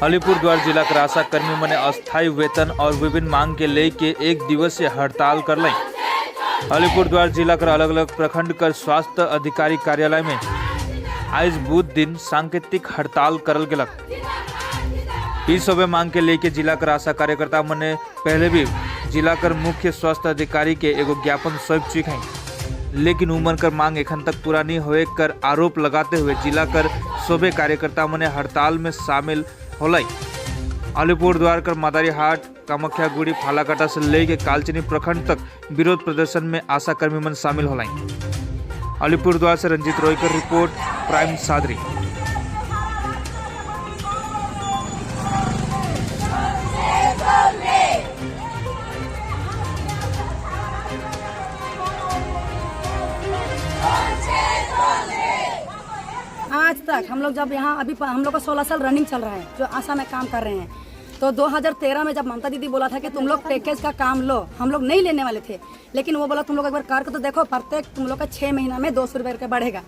अलीपुरद्वार जिला कर आशा कर्मी मने अस्थायी वेतन और विभिन्न मांग के लेके एक दिवसीय हड़ताल कर लाई। अलीपुरद्वार जिला कर अलग अलग प्रखंड कर स्वास्थ्य अधिकारी कार्यालय में आज बुध दिन सांकेतिक हड़ताल करल गेलक। इस सभी मांग के लेके जिला कर आशा कार्यकर्ता मने पहले भी जिला कर मुख्य स्वास्थ्य अधिकारी के एगो ज्ञापन सौंप चुके हैं, लेकिन उमर कर मांग एखन तक पूरा नहीं होए कर आरोप लगाते हुए जिला कर सभी कार्यकर्ता मने हड़ताल में शामिल होलाई। अलीपुरद्वार कर मदारी हाट, कामाख्यागुड़ी, फालाकाटा से लेके कालचिनी प्रखंड तक विरोध प्रदर्शन में आशा कर्मी मन शामिल होलाई। अलीपुरद्वार से रंजीत रॉय की रिपोर्ट, प्राइम सादरी। आज तक हम लोग जब यहाँ अभी हम लोग का 16 साल रनिंग चल रहा है, जो आशा में काम कर रहे हैं, तो 2013 में जब ममता दीदी बोला था कि तुम लोग पैकेज का काम लो, हम लोग नहीं लेने वाले थे, लेकिन वो बोला तुम लोग एक बार करके तो देखो, प्रत्येक तुम लोग का 6 महीना में 200 रुपये करके बढ़ेगा।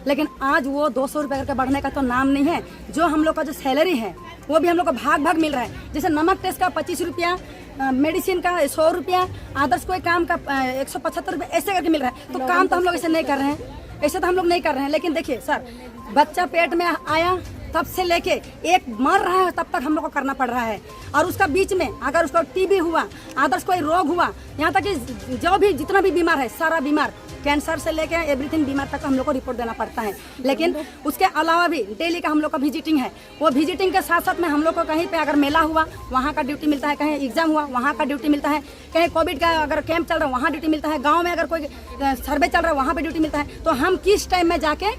लेकिन आज वो 200 रुपये करके बढ़ने का तो नाम नहीं है। जो हम लोग का जो सैलरी है वो भी हम लोग को भाग भाग मिल रहा है। जैसे नमक टेस्ट का 25 रुपया, मेडिसिन का 100 रुपया, आदर्श कोई काम का 175 रुपये, ऐसे करके मिल रहा है। तो काम तो हम लोग ऐसे नहीं कर रहे हैं, ऐसे तो हम लोग नहीं कर रहे हैं। लेकिन देखिए सर, बच्चा पेट में आया तब से लेके एक मर रहा है तब तक हम लोग को करना पड़ रहा है। और उसका बीच में अगर उसको टीबी हुआ, आदर्श कोई रोग हुआ, यहाँ तक कि जो भी जितना भी बीमार है, सारा बीमार, कैंसर से लेके एवरीथिंग बीमार तक हम लोग को रिपोर्ट देना पड़ता है। लेकिन उसके अलावा भी डेली का हम लोग का विजिटिंग है। वो विजिटिंग के साथ साथ में हम लोग को कहीं पे अगर मेला हुआ वहाँ का ड्यूटी मिलता है, कहीं एग्जाम हुआ वहाँ का ड्यूटी मिलता है, कहीं कोविड का अगर कैंप चल रहा है वहाँ ड्यूटी मिलता है, गाँव में अगर कोई सर्वे चल रहा है वहाँ पर ड्यूटी मिलता है। तो हम किस टाइम में जाके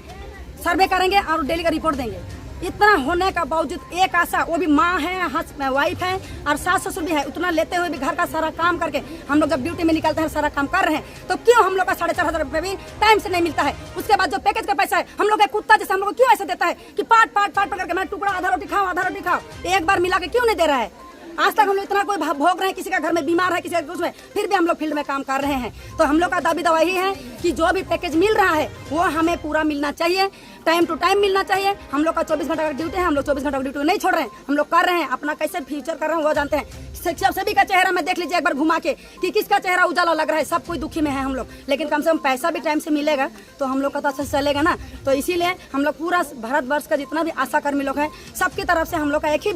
सर्वे करेंगे और डेली का रिपोर्ट देंगे। इतना होने का बावजूद एक आशा, वो भी माँ है, वाइफ है और सास ससुर भी है, उतना लेते हुए भी घर का सारा काम करके हम लोग जब ड्यूटी में निकलते हैं, सारा काम कर रहे हैं, तो क्यों हम लोग का 4,500 रुपये भी टाइम से नहीं मिलता है। उसके बाद जो पैकेज का पैसा है हम लोग का कुत्ता जैसे हम लोग को क्यों ऐसे देता है कि पाट पाट पाट करके मैं टुकड़ा आधा रोटी खाओ, आधा रोटी खाओ, एक बार मिला के क्यों नहीं दे रहा है। आज तक हम लोग इतना कोई भोग रहे हैं, किसी का घर में बीमार है, किसी का कुछ में, फिर भी हम लोग फील्ड में काम कर रहे हैं। तो हम लोग का दाबी दवा ही है कि जो भी पैकेज मिल रहा है वो हमें पूरा मिलना चाहिए, टाइम टू टाइम मिलना चाहिए। हम लोग का 24 घंटा का ड्यूटी है, हम लोग 24 घंटा का ड्यूटी नहीं छोड़ रहे हैं, हम लोग कर रहे हैं, अपना कैसे फ्यूचर कर रहे हैं वो जानते हैं। शिक्षक सभी का चेहरा में देख लीजिए एक बार घुमा के कि किसका चेहरा उजाला लग रहा है, सब कोई दुखी में है हम लोग। लेकिन कम से कम पैसा भी टाइम से मिलेगा तो हम लोग का तो अच्छा चलेगा ना। तो इसीलिए हम लोग पूरा भारतवर्ष का जितना भी आशा कर्मी लोग हैं, सबकी तरफ से हम लोग का एक ही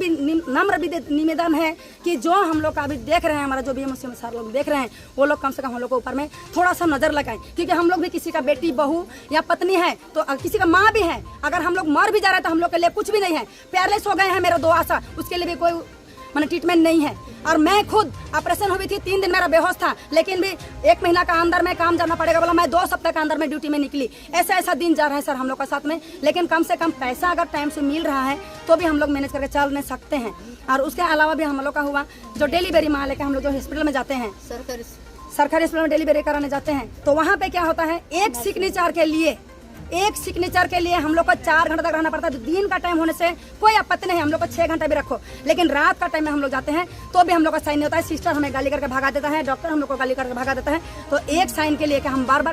नम्र निवेदन है कि जो हम लोग का अभी देख रहे हैं, हमारा जो BM सर लोग देख रहे हैं, वो लोग कम से कम हम लोग के ऊपर में थोड़ा सा नजर लगाएं। क्योंकि हम लोग भी किसी का बेटी, बहू या पत्नी है, तो किसी का माँ भी है। अगर हम लोग मर भी जा रहे हैं तो हम लोग के लिए कुछ भी नहीं है। पैरलेस हो गए हैं मेरा 2 आशा, उसके लिए भी कोई मैंने ट्रीटमेंट नहीं है। और मैं खुद ऑपरेशन हुई थी, 3 दिन मेरा बेहोश था, लेकिन भी 1 महीना का अंदर में काम जाना पड़ेगा बोला, मैं 2 सप्ताह के अंदर में ड्यूटी में निकली। ऐसा दिन जा रहा है सर हम लोग का साथ में। लेकिन कम से कम पैसा अगर टाइम से मिल रहा है तो भी हम लोग मैनेज करके चल नहीं सकते हैं। और उसके अलावा भी हम लोग का हुआ जो डिलीवरी माँ लेकर हम लोग जो हॉस्पिटल में जाते हैं, सरकारी हॉस्पिटल में डिलीवरी कराने जाते हैं, तो वहाँ पे क्या होता है, एक सिग्नेचर के लिए हम लोग को 4 घंटे तक रहना पड़ता है। दिन का टाइम होने से कोई आपत्ति नहीं है, हम लोग को 6 घंटे भी रखो, लेकिन रात का टाइम में हम लोग जाते हैं तो भी हम लोग का साइन नहीं होता है। सिस्टर हमें गाली करके भगा देता है, डॉक्टर हम लोग को गाली करके भगा देता है। तो एक साइन के लिए कि हम बार बार